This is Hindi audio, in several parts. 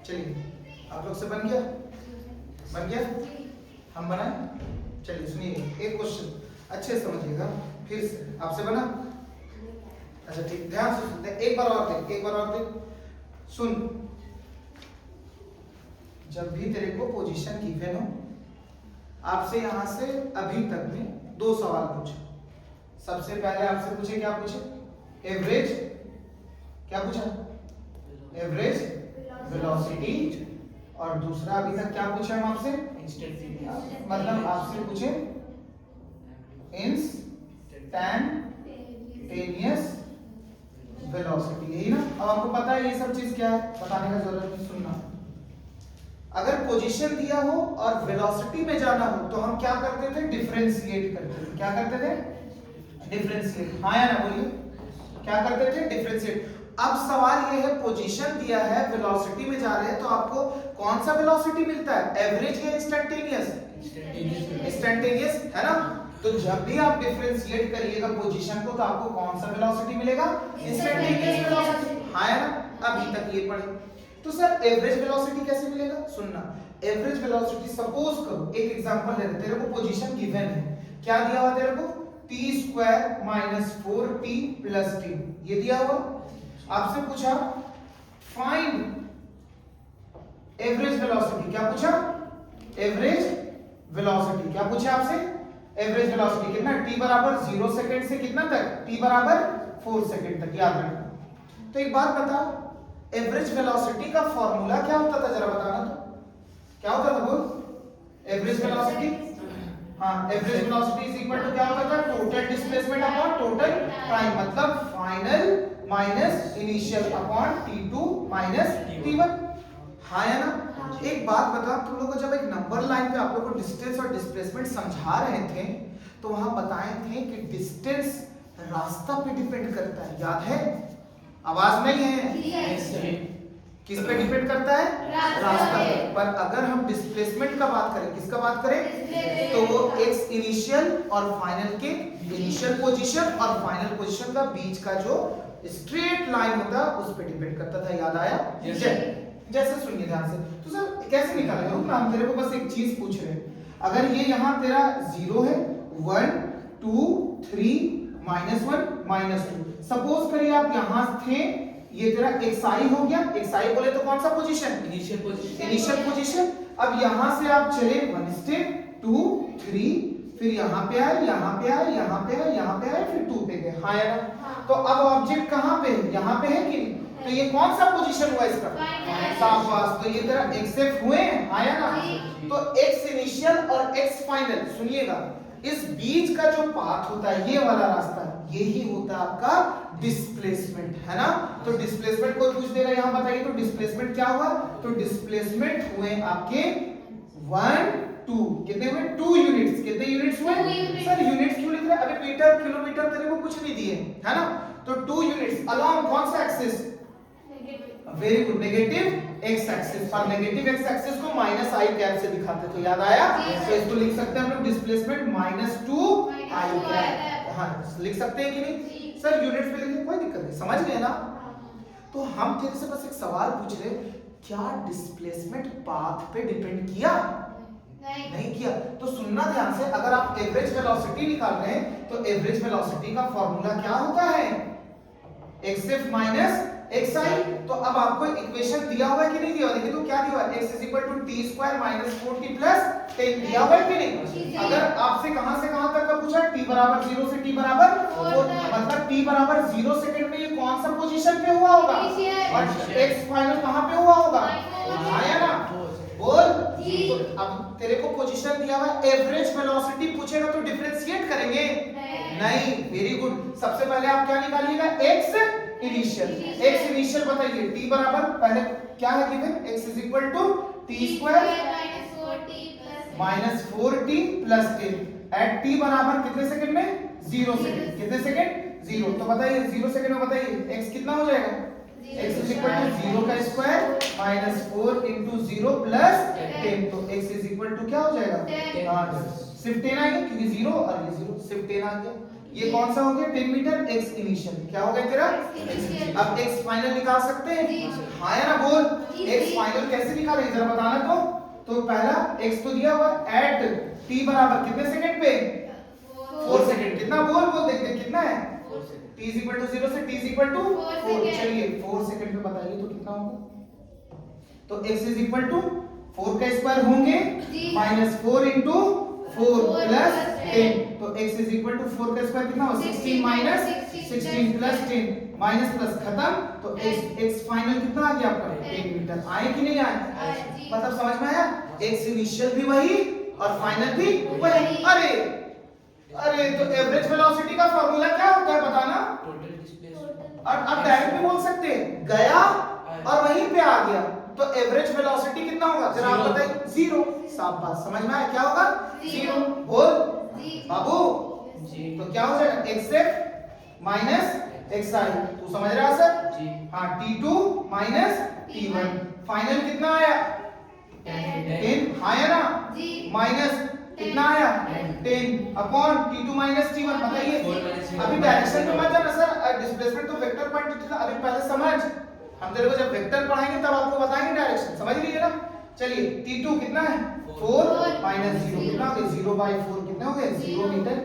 चलिए आप लोग से बन गया? बन गया? हम बनाए? चलिए सुनिए एक क्वेश्चन अच्छे से समझिएगा, फिर से आपसे बना? अच्छा ठीक, ध्यान से सुनते हैं, एक बार और देख, एक बार और देख। सुन, जब भी तेरे को पोजीशन गिवन हो, आपसे यहां से अभी तक में 2 सवाल पूछे। सबसे पहले आपसे पूछे, क्या पूछे? एवरेज, क्या पूछा? Average velocity. और दूसरा अभी तक क्या पूछा हम आपसे? मतलब आपसे पूछे इंस्टैंटेनियस वेलोसिटी, यही ना? अब आपको पता है ये सब चीज क्या है, बताने का जरूरत नहीं, सुनना। अगर पोजीशन दिया हो और वेलोसिटी में जाना हो तो हम क्या करते थे? डिफरेंशिएट करते थे। क्या करते थे? डिफरेंशिएट। हाँ या ना बोलिए, क्या करते थे? डिफरेंशिएट। अब सवाल ये है, पोजीशन दिया है, वेलोसिटी में जा रहे हैं, तो आपको कौन सा वेलोसिटी मिलता है? एवरेज या इंस्टैंटेनियस? इंस्टैंटेनियस है ना? तो जब भी आप डिफरेंशिएट करिएगा पोजीशन को तो आपको कौन सा वेलोसिटी मिलेगा? Instantaneous velocity. हाँ या ना? अभी तक ये पढ़े। तो सर एवरेज वेलोसिटी कैसे मिलेगा? सुनना, एवरेज वेलोसिटी, सपोज करो एक एग्जांपल ले, तेरे को पोजीशन गिवन है, क्या दिया हुआ तेरे को? t² - 4t + t, ये दिया हुआ। आपसे पूछा फाइंड एवरेज वेलोसिटी, क्या पूछा? एवरेज वेलोसिटी, क्या पूछा आपसे? एवरेज वेलोसिटी कितना? t बराबर 0 सेकंड से कितना तक? t बराबर 4 सेकंड तक, याद रखना। तो एक बात बताओ, एवरेज वेलोसिटी का फॉर्मूला क्या होता था, जरा बताना तो, क्या होता था बोल? एवरेज वेलोसिटी, हाँ, average velocity is equal to क्या होता था? Total displacement upon total time, मतलब final minus initial upon t2 minus t1। हाँ या ना? एक बात बता, तुम लोग को जब एक नंबर लाइन पे आप लोग को डिस्टेंस और डिस्प्लेसमेंट समझा रहे थे तो वहां बताए थे कि डिस्टेंस रास्ता पे डिपेंड करता है, याद है? आवाज नहीं है? किस पे डिपेंड करता है? रास्ता पे। पर अगर हम डिस्प्लेसमेंट का बात करें, किसका बात करें, तो वो एक्स इनिशियल और फाइनल के, इनिशियल पोजीशन और फाइनल पोजीशन का बीच का जो स्ट्रेट लाइन होता है उस पे डिपेंड करता था, याद आया? जैसे सुनिए ध्यान से, तो सर कैसे निकालेंगे? रुकना, हम तेरे को बस एक चीज पूछ रहे हैं। अगर ये यहाँ तेरा 0 है, 1 2 3 -1 -2, सपोज करिए आप यहां थे, ये तेरा xi हो गया। xi बोले तो कौन सा position? Initial position. Initial position. अब यहां से आप चले 1 स्टेप 2 3, फिर यहाँ पे आए, यहाँ पे आए, यहाँ पे आए, यहाँ पे आए, फिर 2 पे गए। हाँ या ना? तो अब ऑब्जेक्ट कहाँ पे है? यहाँ पे है कि नहीं? तो ये कौन सा पोजीशन हुआ इसका? शाबाश, तो ये तेरा xf हुए हैं। हाँ या ना? तो x इनिशियल और x फाइनल, सुनिएगा, इस बीच का जो पाथ होता है, ये वाला रास्ता, यही होता है आपका डिस्प्लेसमेंट, है ना? तो डिस्प्लेसमेंट कोई पूछ देगा यहाँ, बताइए तो डिस्प्लेसमेंट क्या हुआ? तो डिस्प्लेसमेंट हुए आपके 1 2, कितने हुए? 2 यूनिट्स। कितने यूनिट्स हुए? सर यूनिट्स क्यों लिख रहे हैं? अबे मीटर किलोमीटर तेरे को कुछ नहीं दिए, है ना? तो 2 यूनिट्स अलोंग कौन सा axis? Very good, negative x axis. पर नेगेटिव एक्स एक्सिस को -i कैप से दिखाते थे, याद आया? तो इसको लिख सकते हैं हम लोग डिस्प्लेसमेंट -2i कैप। हाँ, लिख सकते हैं कि नहीं? सर यूनिट्स पे लिखिए, कोई दिक्कत नहीं, समझ गए ना? तो हम तेरे से बस एक सवाल पूछ रहे, क्या डिस्प्लेसमेंट पाथ पे डिपेंड किया? नहीं किया। तो सुनना ध्यान से, अगर आप एवरेज वेलोसिटी निकाल रहे हैं तो एवरेज वेलोसिटी का फॉर्मूला क्या होता है? xf minus xi। तो अब आपको इक्वेशन दिया हुआ है कि नहीं दिया हुआ? देखिए तो क्या दिया हुआ है? x = t² - 4t + 10 दिया हुआ है कि नहीं? अगर आपसे कहां से कहां तक का पूछा, t बराबर 0 से t बराबर 4, मतलब t बराबर 0 सेकंड में ये कौन सा पोजीशन पे हुआ होगा? और x फाइनल कहां पे हुआ होगा? हाँ या ना? बोल। तो अब तेरे को पोजीशन दिया हुआ है, एवरेज वेलोसिटी पूछेगा तो डिफरेंशिएट करेंगे? नहीं। Very good. सबसे पहले आप क्या निकालिएगा? x initial. x इनिशियल बताइए, t बराबर, पहले क्या है given? x = t² - 4t + 10 eight t बराबर कितने सेकंड में? 0 सेकंड। कितने सेकंड? 0। तो बताइए 0 सेकंड में बताइए x कितना हो जाएगा? x = 0 का स्क्वायर - 4 × 0 + 10, तो x = क्या हो जाएगा? 10। हाँ, सिर्फ 10 आ गया क्योंकि 0 और ये 0, सिर्फ 10 आ गया। ये कौन सा हो गया 10 मीटर x इनिशियल, क्या हो गया तेरा अब x फाइनल निकाल सकते हैं, हाँ या ना बोल, x फाइनल कैसे निकाले जरा बताना तो पहला x तो दिया हुआ एट t बराबर कितने सेकंड पे 4 सेकंड, कितना बोल देख कितना है t इज इक्वल टू 0 से t इज इक्वल टू 4, चलिए 4 सेकंड पे बताइए तो कितना होगा, तो x इज इक्वल टू 4 का स्क्वायर होंगे -4 into 4 plus 10, तो x इज इक्वल टू 4 का स्क्वायर कितना हो 16 minus 16 plus 10 माइनस प्लस खत्म, तो x फाइनल कितना आ गया आपका 10 मीटर, आए कि नहीं आए, मतलब समझ में आया, x इनिशियल भी वही और फाइनल भी वही। अरे तो एवरेज वेलोसिटी का फार्मूला क्या होता है बताना, और अब डायरेक्ट भी बोल सकते हैं गया और वहीं पे आ गया, तो एवरेज वेलोसिटी कितना होगा जरा आप बताइए, 0, साफ बात, समझ में आया क्या होगा 0, बोल बाबू तो क्या हो जाएगा x माइनस xi, तू समझ रहा है सर, हाँ t2 माइनस t1, फाइनल कितना आया 10, हाँ या ना, माइनस कितना आया 10 अपॉन t2 माइनस t1, बताइए अभी डायरेक्शन पे मत जाना सर, डिस्प्लेसमेंट तो वेक्टर क्वांटिटी था, अभी पहले समझ, हम तेरे को जब वेक्टर पढ़ाएंगे तब आपको बताएंगे डायरेक्शन, समझ लीजिए ना, चलिए t2 कितना है 4 माइनस 0 कितना हो गया 0/4 कितने हो गए 0 मीटर,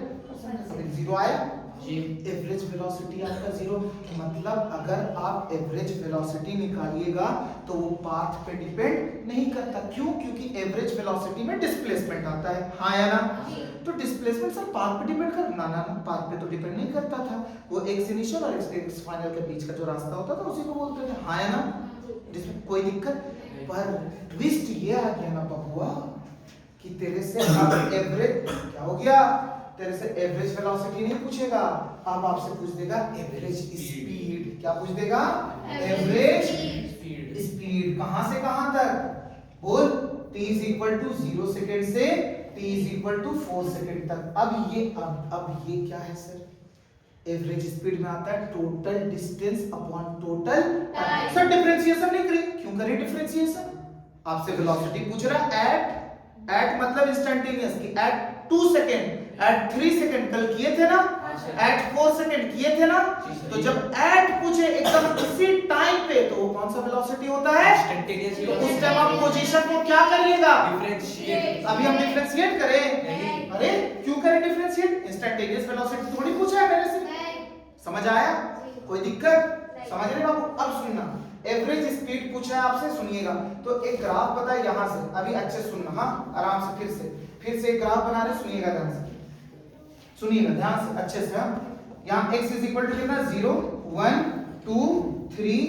0 आया जी। एवरेज वेलोसिटी आपका 0, मतलब अगर आप एवरेज वेलोसिटी निकालिएगा तो वो पाथ पे डिपेंड नहीं करता, क्यों, क्योंकि एवरेज वेलोसिटी में डिस्प्लेसमेंट आता है, हाँ या ना, तो डिस्प्लेसमेंट सर पाथ पे डिपेंड कर, ना पाथ पे तो डिपेंड नहीं करता था, वो x इनिशियल और x फाइनल के बीच का जो रास्ता होता था उसी को बोलते थे, हाँ या ना, जिसमें कोई दिक्कत, पर ट्विस्ट ये आ गया ना बबुआ कि तेरे से अब एवरेज क्या हो गया, तेरे से एवरेज वेलोसिटी नहीं पूछेगा, अब आपसे पूछ देगा एवरेज स्पीड, क्या पूछ देगा एवरेज स्पीड, कहां से कहां तक बोल, t is equal to 0 second से t is equal to 4 second तक, अब ये क्या है सर, एवरेज स्पीड में आता है total distance upon total time, sir differentiation नहीं करें, क्यों करें डिफरेंशिएशन, आपसे वेलोसिटी पूछ रहा है एट मतलब इंस्टेंटेनियस की एट 2 सेकंड एट 3 सेकंड कल किए थे ना, एट 4 सेकंड किए थे ना, तो जब एट पूछे एकदम उसी टाइम पे तो वो कौन सा वेलोसिटी होता है इंस्टेंटेनियस, तो उस टाइम आप पोजीशन को क्या करिएगा डिफरेंशिएट, अभी हम डिफरेंशिएट करें, अरे क्यों करें डिफरेंशिएट, इंस्टेंटेनियस वेलोसिटी थोड़ी पूछा है मेरे से, समझ आया, कोई दिक्कत, समझ रहे बाबू, अब सुनना एवरेज स्पीड पूछा है आपसे, सुनिएगा, तो एक ग्राफ पता है यहां से, अभी अच्छे सुनना, हाँ आराम से फिर से एक ग्राफ बना रहे, सुनिएगा ध्यान से, सुनिएगा ध्यान से अच्छे से, यहाँ x इज इक्वल टू कितना 0 1 2 3,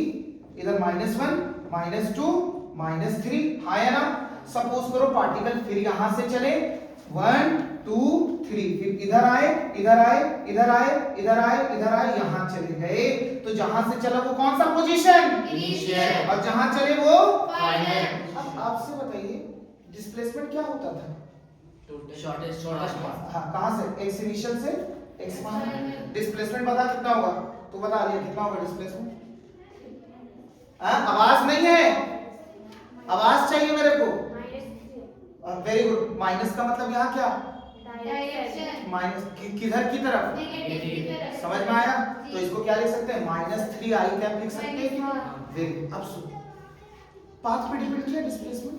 इधर -1 -2 -3, हाँ या ना, सपोज करो पार्टिकल फिर यहां से चले 1 2 3, फिर इधर आए इधर आए इधर आए इधर आए इधर आए, यहां चले गए, तो जहां से चला वो कौन सा पोजीशन इनिशियल, और जहां चले वो फाइनल, अब आपसे बताइए डिस्प्लेसमेंट क्या होता था, शॉर्टेस्ट पाथ, हाँ कहां से x इनिशियल से x फाइनल, डिस्प्लेसमेंट बता कितना होगा, तो बता लिया कितना होगा डिस्प्लेसमेंट, आवाज नहीं है, आवाज चाहिए मेरे को, वेरी गुड, माइनस का मतलब यहाँ क्या डायरेक्शन, माइनस किधर की तरफ, समझ में आया, तो इसको क्या लिख सकते हैं -3 i कैप लिख सकते हैं, वेरी गुड, अब सुन पाथ पे डिपेंड किया डिस्प्लेसमेंट,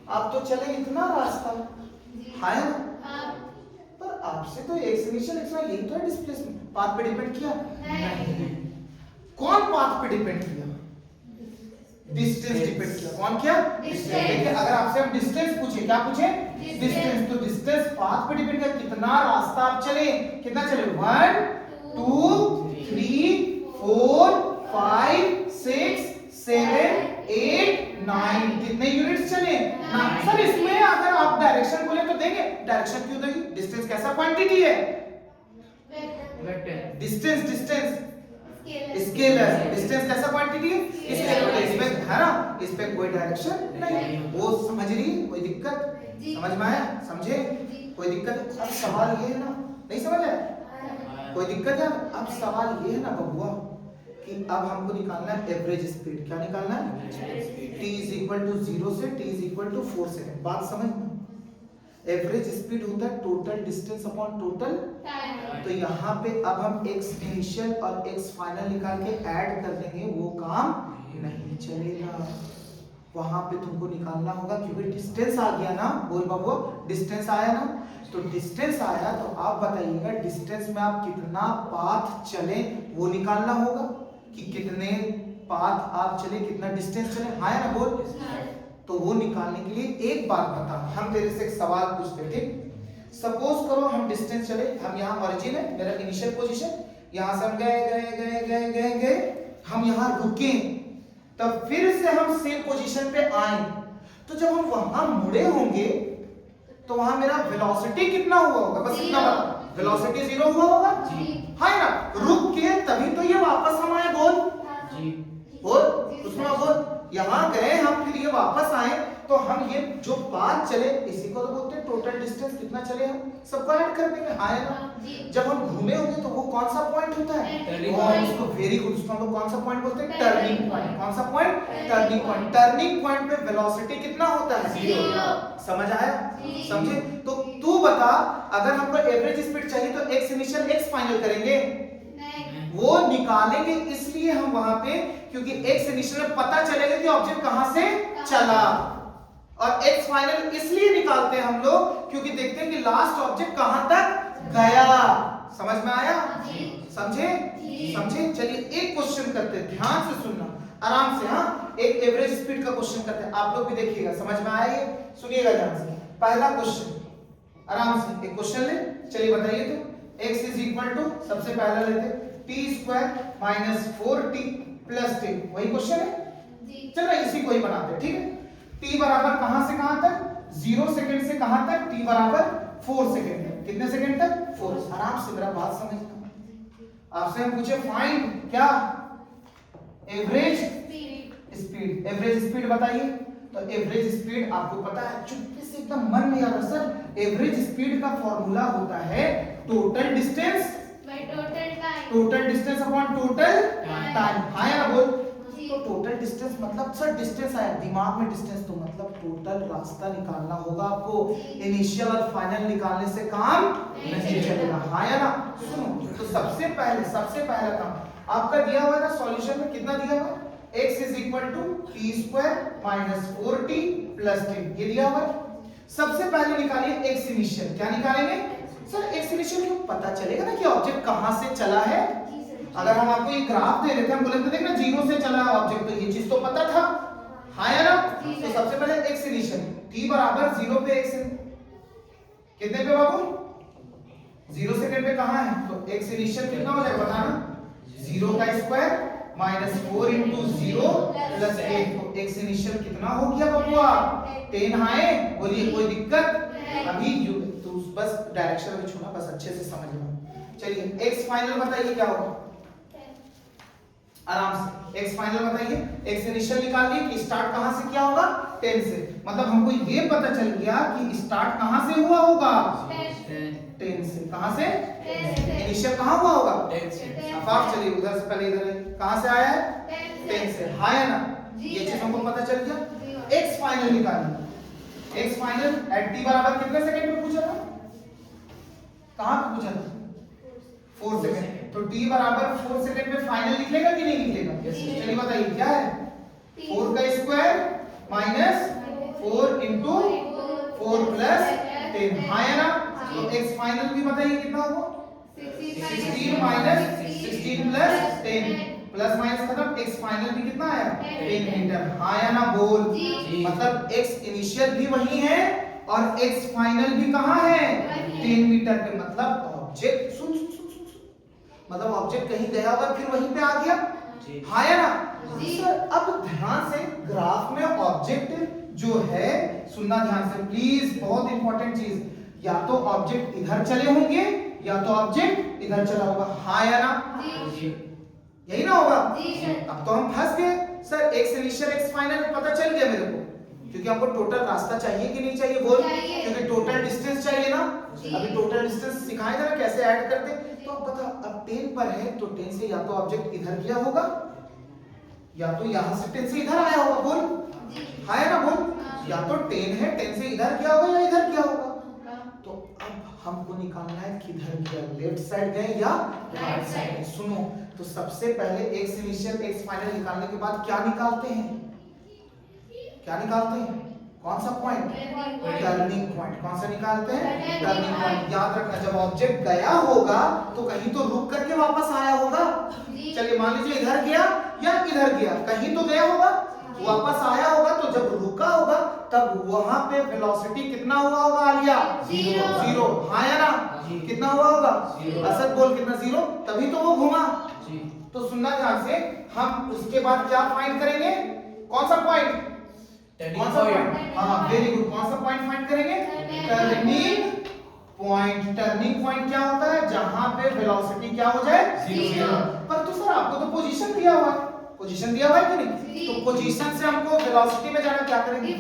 आप तो चले इतना रास्ता, हाँ पर आपसे तो x इनिशियल x यही तो है डिस्प्लेसमेंट, पाथ पे डिपेंड किया नहीं, कौन पाथ पे डिपेंड किया, डिस्टेंस डिपेंड किया, कौन किया डिस्टेंस, देखिए अगर आपसे हम डिस्टेंस पूछे, क्या पूछे डिस्टेंस, तो डिस्टेंस पाथ पे डिपेंड किया, कितना रास्ता आप चले, कितना चले 1 2 3 4 5 6 7 8 9, कितने यूनिट्स चले ना सर, इसमें अगर आप डायरेक्शन बोले तो देंगे, डायरेक्शन क्यों देंगे, डिस्टेंस कैसा क्वांटिटी है, वेक्टर, डिस्टेंस स्केलर, डिस्टेंस कैसा क्वांटिटी है स्केलर, इसमें है ना, इस पे कोई डायरेक्शन नहीं, वो समझ रही, कोई दिक्कत, समझ में आया, समझे, कोई दिक्कत, अब सवाल ये है ना, नहीं समझ आया, कोई दिक्कत है, अब सवाल ये है ना बबुआ कि अब हमको निकालना है एवरेज स्पीड, क्या निकालना है t इज इक्वल टू 0 से t is equal to 4 second, बात समझ में, एवरेज स्पीड होता है total distance upon total time. तो यहाँ पे अब हम x इनिशियल और x फाइनल निकाल के ऐड कर देंगे, वो काम नहीं चलेगा। वहां पे तुमको निकालना होगा क्योंकि डिस्टेंस आ गया ना। बोल बाबू, डिस्टेंस आया ना। तो डिस्टेंस आया तो आप बताइएगा डिस्टेंस में आप कितना पाथ चले वो निकालना होगा कि कितने पाथ आप चले, कितना डिस्टेंस चले। हाँ ना बोल। तो वो निकालने के लिए एक बात बता, हम तेरे से एक सवाल पूछते हैं, ठीक। सपोज करो हम डिस्टेंस चले, हम यहाँ ओरिजिन है मेरा इनिशियल पोजीशन, यहाँ से हम गए गए गए गए गए गए, हम यहाँ रुके, तब फिर से हम सेम पोजीशन पे आए। तो जब हम वहां मुड़े होंगे तो वहां मेरा वेलोसिटी कितना हुआ होगा, बस इतना बता। वेलोसिटी 0 हुआ होगा जी, है ना। रुक के तभी तो ये वापस हम आए। बोल जी, बोल उसमें बोल। यहाँ गए हम, फिर ये वापस आए, तो हम ये जो पाथ चले इसी को तो बोलते हैं टोटल डिस्टेंस। कितना चले हम सबको ऐड कर देंगे। हाँ ना। जब हम घूमे होंगे तो वो कौन सा पॉइंट होता है, उसको वेरी गुड, उसको हम लोग कौन सा पॉइंट बोलते हैं, टर्निंग पॉइंट। कौन सा point, turning point. Turning point पे वेलोसिटी कितना होता है, 0। समझ आया, समझे। तो तू बता, अगर हमको एवरेज स्पीड चाहिए तो x इनिशियल x फाइनल करेंगे, वो निकालेंगे। इसलिए हम वहां पे, क्योंकि x इनिशियल में पता चलेगा कि ऑब्जेक्ट कहां से चला, और x फाइनल इसलिए निकालते हैं हम लोग क्योंकि देखते हैं कि लास्ट ऑब्जेक्ट कहां तक गया। समझ में आया, समझे, समझे। चलिए एक क्वेश्चन करते हैं, ध्यान से सुनना आराम से। हाँ, एक एवरेज स्पीड का क्वेश्चन करते हैं, आप लोग भी देखिएगा, समझ में आया, ये सुनिएगा ध्यान से। पहला क्वेश्चन आराम से एक क्वेश्चन ले, चलिए बताइए। तो x इज इक्वल टू, सबसे पहला लेते T square minus 4t plus 10, वही क्वेश्चन है। चलो इसी को ही बनाते हैं, ठीक है। t बराबर कहां से कहां तक, 0 सेकंड से कहां तक, t बराबर 4 सेकंड तक। कितने सेकंड तक, 4। आराम से मेरा बात समझना। आपसे हम पूछे फाइंड क्या, एवरेज स्पीड। एवरेज स्पीड बताइए। तो एवरेज स्पीड आपको पता है, चुपके से एकदम मन में याद रख सर। एवरेज स्पीड का फॉर्मूला होता है total distance by total time, total distance upon total time. हाँ या बोल। तो टोटल डिस्टेंस मतलब सर डिस्टेंस आया दिमाग में, डिस्टेंस तो मतलब टोटल रास्ता निकालना होगा आपको। इनिशियल और फाइनल निकालने से काम नहीं चलेगा। हाँ या ना। सुनो, तो सबसे पहला काम आपका दिया हुआ है ना सॉल्यूशन में, कितना दिया हुआ है, x is equal to T square minus 4t plus 10, ये दिया हुआ है। सबसे पहले निकालिए x इनिशियल। क्या निकालेंगे सर, x इनिशियल क्यों, पता चलेगा ना कि ऑब्जेक्ट कहां से चला है। अगर हम आपको ये ग्राफ दे देते, हम बोले तो देखना 0 से चला है ऑब्जेक्ट, तो ये चीज तो पता था। हाँ या ना। तो सबसे पहले x इनिशियल, t बराबर 0 पे x, कितने पे बाबू, 0 सेकंड पे कहां है, तो x इनिशियल कितना हो जाएगा बताना, 0 का स्क्वायर माइनस 4 इंटू 0 प्लस 10। तो x इनिशियल कितना हो गया बबुआ, 10। है बोलिए, कोई दिक्कत अभी, तो बस डायरेक्शन में छोड़ा, बस अच्छे से समझ लो। चलिए x फाइनल बताइए क्या होगा, आराम से x फाइनल बताइए। x इनिशियल निकाल लिए कि स्टार्ट कहां से किया होगा, 10 से। मतलब हमको ये पता चल गया कि स्टार्ट कहां से हुआ होगा, 10 से। कहां से, इनिशियल कहां हुआ होगा, 10 से। अब चलिए उधर से पहले इधर कहां से आया है, 10 से। हाँ या ना, ये चीज हमको पता चल गया। x फाइनल निकालिए। x फाइनल एट t बराबर कितने सेकंड में पूछा था, कहां पे पूछा था, 4 सेकंड। तो t बराबर 4 सेकंड में फाइनल निकलेगा कि नहीं निकलेगा, चलिए बताइए क्या है, 4 का स्क्वायर माइनस 4 इंटू 4 प्लस 10। हाँ या ना। तो x फाइनल भी बताइए कितना होगा, 16 माइनस 16 प्लस 10, प्लस माइनस खत्म, x फाइनल भी कितना आया, 10 मीटर। हाँ या ना बोल। मतलब x इनिशियल भी वही है और x फाइनल भी कहाँ है, 10 मीटर पे। मतलब ऑब्जेक्ट, सुन सुन सुन सुन, मतलब ऑब्जेक्ट कहीं गया होगा फिर वहीं पे आ गया। हाँ या ना। सर अब ध्यान से ग्राफ में ऑब्जेक्ट जो है, सुनना ध्यान से प्लीज, बहुत इंपॉर्टेंट चीज, या तो ऑब्जेक्ट इधर चले होंगे या तो ऑब्जेक्ट इधर चला होगा। हाँ या ना, यही ना होगा। अब तो हम फंस गए sir, x initial x final पता चल गया मेरे को, क्योंकि हमको टोटल रास्ता चाहिए कि नहीं चाहिए बोल, क्योंकि टोटल डिस्टेंस चाहिए ना। अभी टोटल डिस्टेंस सिखाए थे ना कैसे ऐड करते, तो अब बता, अब 10 पर है तो 10 से या तो ऑब्जेक्ट इधर गया होगा या तो यहां से 10 से इधर आया होगा बोल। हाँ या ना बोल। या तो 10 है, 10 से इधर गया होगा या इधर गया होगा। हमको निकालना है किधर गया, लेफ्ट साइड गए या राइट साइड। सुनो, तो सबसे पहले एक्स इनिशियल एक्स फाइनल निकालने के बाद क्या निकालते हैं, क्या निकालते हैं, कौन सा पॉइंट, टर्निंग पॉइंट। कौन सा निकालते हैं, टर्निंग पॉइंट। याद रखना, जब ऑब्जेक्ट गया होगा तो कहीं तो रुक करके वापस आया होगा। चलिए मान लीजिए इधर गया या इधर गया, कहीं तो गया होगा, वापस आया होगा। तो जब रुका होगा तब वहां पे वेलोसिटी कितना हुआ होगा आलिया, जीरो। हाँ या ना, कितना हुआ होगा, असद बोल कितना, जीरो। तभी तो वो घूमा। तो सुनना ध्यान से, हम उसके बाद क्या फाइंड करेंगे, कौन सा पॉइंट, कौन सा पॉइंट, हाँ वेरी गुड, कौन सा पॉइंट फाइंड करेंगे, टर्निंग पॉइंट। टर्निंग पॉइंट क्या होता है, जहां पे वेलोसिटी क्या हो जाए, जीरो। पर तो सर आपको तो पोजीशन दिया हुआ है, पोजीशन दिया हुआ है कि नहीं, तो पोजीशन से हमको वेलोसिटी में जाना, क्या करेंगे,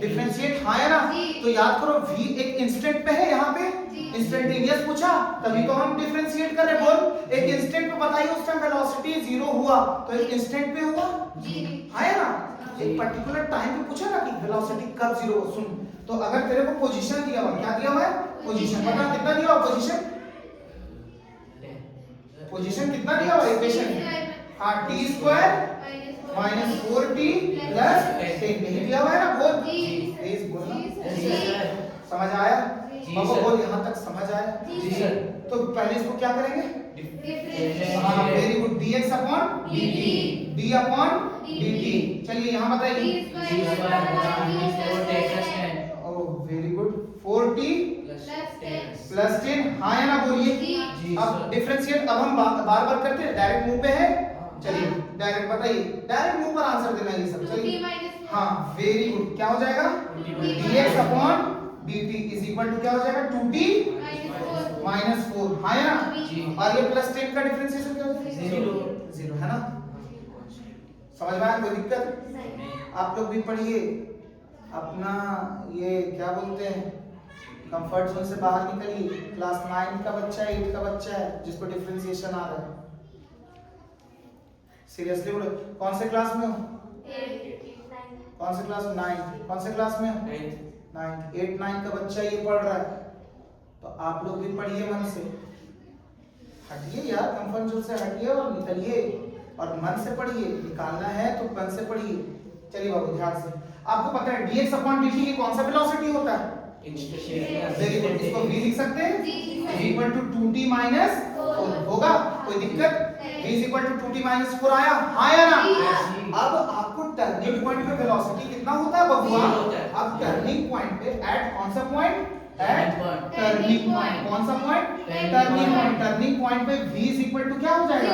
डिफरेंशिएट। हाँ है ना, तो याद करो v एक इंस्टेंट पे है, यहाँ पे इंस्टेंटेनियस पूछा, तभी तो हम डिफरेंशिएट कर रहे। बोल, एक इंस्टेंट पे बताइए उस टाइम वेलोसिटी जीरो हुआ, तो एक इंस्टेंट पे हुआ। हाँ है ना, एक पर्टिकुलर टाइम पे पूछा ना कि वेलोसिटी कब जीरो। सुन, तो अगर तेरे को पोजीशन दिया हुआ, क्या दिया हुआ है, पोजीशन, बता कितना दिया हुआ पोजीशन, पोजीशन कितना दिया हुआ इक्वेशन, हाँ t square minus 4t plus 10 नहीं दिया हुआ है ना, बोल प्लीज बोलना। समझ आया बाबा, बोल यहाँ तक समझ आया, जी सर। तो पहले इसको क्या करेंगे, हाँ very good, dx upon dt, d upon dt। चलिए यहाँ बताइए, oh very good, 4t plus 10, हाँ या ना बोलिए। अब डिफरेंशिएट, अब हम बार बार करते हैं, डायरेक्ट मुंह पे है। चलिए डायरेक्ट बताइए, डायरेक्ट मुंह पर आंसर देना ये सब। चलिए हाँ वेरी गुड, क्या हो जाएगा, dx upon dt is equal to क्या हो जाएगा, 2t माइनस 4। हाँ या ना, और ये प्लस 10 का डिफरेंशिएशन क्या हो जाएगा, जीरो है ना। समझ में आया, कोई दिक्कत, आप लोग भी पढ़िए अपना, ये क्या बोलते हैं, कंफर्ट जोन से बाहर निकलिए। क्लास 9 का बच्चा है, 8 का बच्चा है जिसको डिफरेंशिएशन आ रहा है, सीरियसली बोलो, कौन से क्लास में हो, कौन से क्लास में, 9, कौन से क्लास में, 9, 8, 9 का बच्चा ये पढ़ रहा है, तो आप लोग भी पढ़िए मन से, हटिए यार कंफर्ट जोन से हटिए और निकलिए, और मन से पढ़िए, निकालना है तो मन से पढ़िए। चलिए बाबू ध्यान से, आपको पता है dx अपॉन dt की कौन सा वेलोसिटी होता है, वेरी गुड, इसको v लिख सकते हैं, v equal to 2t minus 4 होगा, कोई दिक्कत, v is equal to 2t minus 4 आया, हाँ या ना। अब आपको टर्निंग पॉइंट पे वेलोसिटी कितना होता है बबुआ, अब टर्निंग पॉइंट पे एट कौन सा पॉइंट, एट टर्निंग पॉइंट, कौन सा point, turning point. Turning point पे v इज इक्वल टू क्या हो जाएगा,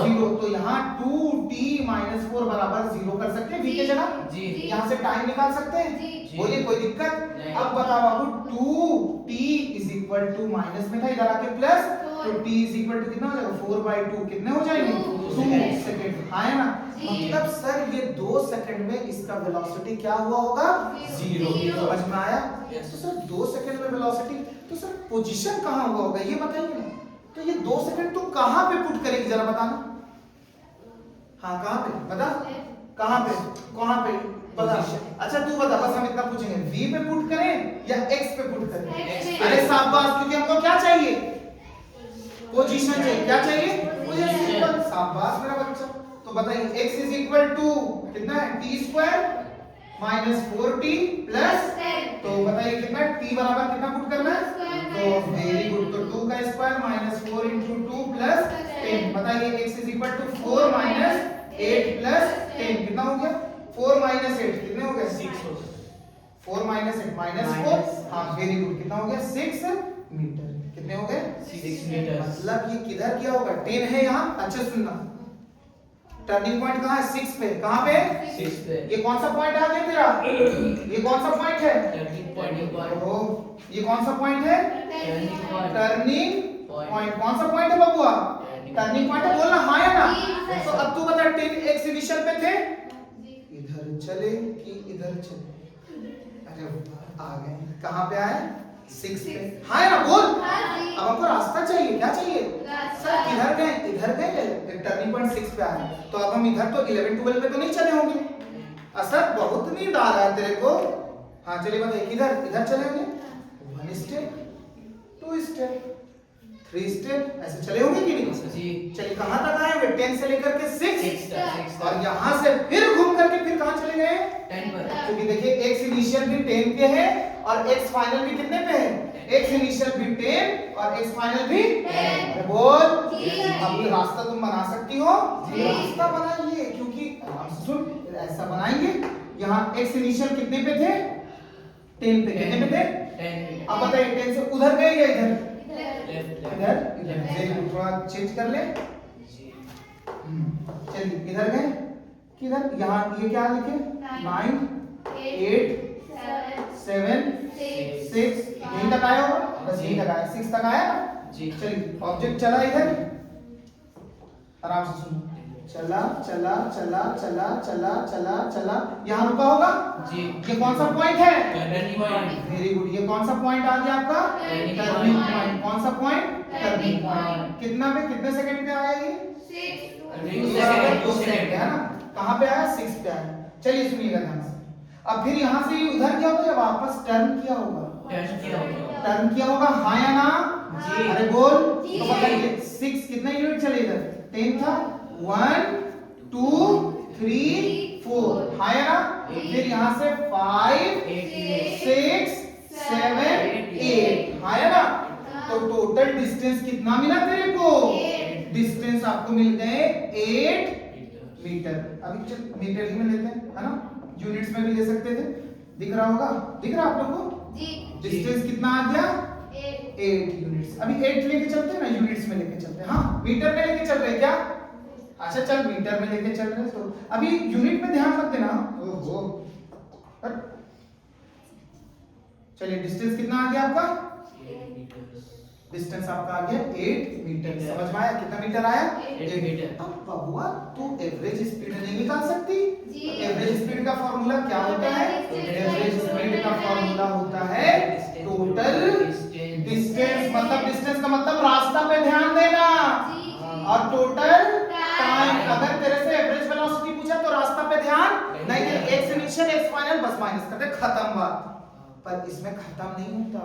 जीरो। तो यहाँ 2t माइनस 4 बराबर जीरो कर सकते हैं v के जगह, यहाँ से टाइम निकाल सकते हैं, बोलिए कोई दिक्कत। अब बताओ बाबू, 2t is equal to minus में था, इधर आके प्लस, तो t इज इक्वल टू कितना हो जाएगा, 4/2, कितने हो जाएंगे, 2 सेकंड। हाँ है ना, मतलब सर ये 2 सेकंड में इसका वेलोसिटी क्या हुआ होगा, जीरो। समझ में आया, तो सर 2 सेकंड में वेलोसिटी, तो सर पोजीशन कहाँ हुआ होगा ये बताइए ना। तो ये 2 सेकंड तो कहाँ पे पुट करेगी जरा बताना, हाँ कहाँ पे बता, कहाँ पे, कहाँ पे बता, अच्छा तू बता, बस हम इतना पूछेंगे, v पे पुट करें या x पे पुट करें, अरे शाबाश, क्योंकि हमको क्या चाहिए, पोजीशन चाहिए, क्या चाहिए, पोजीशन, शाबाश मेरा बच्चा। तो बताइए x इज इक्वल टू कितना है, t square minus 4t plus 10, तो बताइए कितना, t बराबर कितना पुट करना है, तो वेरी गुड, तो 2 का स्क्वायर माइनस 4 इंटू 2 प्लस 10, बताइए x is equal to 4 minus 8 plus 10, कितना हो गया, 4 माइनस 8 कितने हो गए, 6 हो गए, 4 माइनस 8 माइनस 4, हाँ वेरी गुड, कितना हो गया, 6 मीटर, कितने हो गए, 6 मीटर। मतलब ये किधर किया होगा, 10 है यहाँ, अच्छे सुनना, टर्निंग पॉइंट कहाँ है, 6 पे, कहाँ पे, 6 पे, ये कौन सा पॉइंट आ गया तेरा, ये कौन सा पॉइंट है, टर्निंग पॉइंट, ओ ये कौन सा पॉइंट है, टर्निंग पॉइंट, कौन सा पॉइंट है बबुआ, टर्निंग पॉइंट है, बोलना हाँ या ना। तो अब तू बता 10 एक्स इनिशियल पे थे, इधर चले कि इधर चले, अरे आ गए, कहाँ पे आए, 6 पे, हाँ या ना बोल। अब हमको रास्ता चाहिए, क्या चाहिए सर, किधर गए, इधर गए, टर्निंग पॉइंट 6 पे आए, तो अब हम इधर तो 11 12 पे तो नहीं चले होंगे, असर बहुत नींद आ रहा है तेरे को, हाँ चलिए बताइए किधर, इधर चलेंगे, 1 स्टेप, 2 स्टेप, 3 स्टेप, ऐसे चले होंगे कि नहीं जी। चलिए कहां तक आए हुए 10 से लेकर के 6 6 और यहां से फिर घूम करके फिर कहां चले गए 10 पर। क्योंकि देखिए x इनिशियल भी 10 पे है और x फाइनल भी कितने पे है x इनिशियल भी 10 और x फाइनल भी 10। अरे बोल अब ये रास्ता तुम बना सकती हो रास्ता बनाइए क्योंकि सुन ऐसा बनाएंगे यहाँ x इनिशियल कितने पे थे 10 पे कितने पे थे 10। अब बताइए 10 से उधर गए या इधर लेफ्ट इधर इधर थोड़ा चेंज कर ले जी। चलिए इधर गए किधर यहाँ ये क्या लिखे 9 8 7 6 यहीं तक आया होगा बस यहीं तक आया 6 तक आया जी। चलिए ऑब्जेक्ट चला इधर आराम से सुनो चला चला चला चला चला चला चला यहाँ रुका होगा जी। ये कौन सा पॉइंट है टर्निंग पॉइंट। वेरी गुड ये कौन सा पॉइंट आ गया आपका Turning टर्निंग point। पॉइंट कौन सा पॉइंट टर्निंग पॉइंट कितना पे कितने सेकंड पे आया ये 2 सेकंड है ना कहाँ पे आया 6 पे आया चलिए सुनिएगा ध्यान से अब फिर यहाँ से उधर क्या होगा या वापस टर्न किया होगा टर्न किया होगा हाँ या ना जी। अरे बोल जी। तो बताइए 6 कितना यूनिट चले इधर 10 था 1 2 3 4 हाँ या ना फिर यहाँ से 5 6 7 8 हाँ या ना तो टोटल डिस्टेंस कितना मिला तेरे को डिस्टेंस आपको मिल गए 8 मीटर अभी चल मीटर ही में लेते हैं है ना यूनिट्स में भी ले सकते थे दिख रहा होगा दिख रहा आप लोग को डिस्टेंस कितना आ गया 8 यूनिट्स अभी 8 लेके चलते हैं ना यूनिट्स में लेके चलते हैं हाँ मीटर में लेके चल रहे हैं क्या अच्छा चल मीटर में लेके चल रहे हैं तो अभी यूनिट में ध्यान मत देना ओहो चलिए डिस्टेंस कितना आ गया आपका डिस्टेंस आपका आ गया 8 मीटर समझ में आया कितना मीटर आया 8 मीटर। अब बबुआ तू एवरेज स्पीड नहीं निकाल सकती जी। तो एवरेज स्पीड का फॉर्मूला क्या होता है एवरेज स्पीड का फॉर्मूला होता है टोटल डिस्टेंस मतलब डिस्टेंस का मतलब रास्ता पे ध्यान देना और टोटल टाइम अगर तेरे से एवरेज वेलोसिटी पूछा तो रास्ता पे ध्यान नहीं है x इनिशियल x फाइनल बस माइनस कर दे खत्म बात पर इसमें खत्म नहीं होता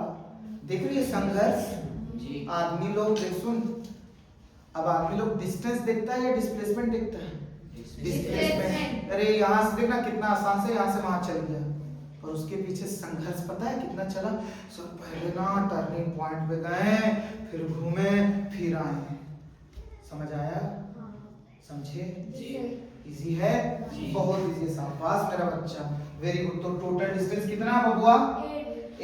देख रही है संघर्ष जी। आदमी लोग देख सुन अब आदमी लोग डिस्टेंस देखता है या डिस्प्लेसमेंट देखता है डिस्प्लेसमेंट अरे यहाँ से देखना कितना आसान से यहाँ से वहां चल गया और उसके पीछे संघर्ष पता है कितना चला सब पहले ना टर्निंग पॉइंट पे गए फिर घूमे फिर आए समझ आया समझे जी। इजी है जी। बहुत इजी है शाबाश मेरा बच्चा वेरी गुड तो टोटल डिस्टेंस कितना है बबुआ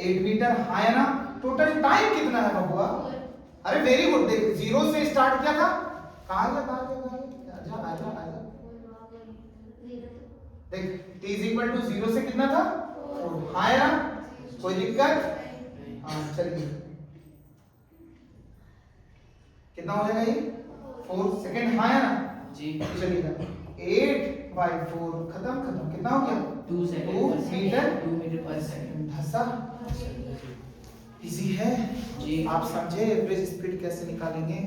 8 मीटर हाँ है ना टोटल टाइम कितना है बबुआ अरे वेरी गुड देख 0 से स्टार्ट किया था कहां गया आजा देख t is equal to 0 से कितना था 4 हाँ है ना कोई दिक्कत हाँ चलिए कितना हो जाएगा ये 4 सेकंड हाँ है ना जी। चलिएगा 8/4 खत्म खत्म कितना हो गया 2 2 मीटर 2 मीटर पर सेकंड। धसा इजी है जी। आप समझे एवरेज स्पीड कैसे निकालेंगे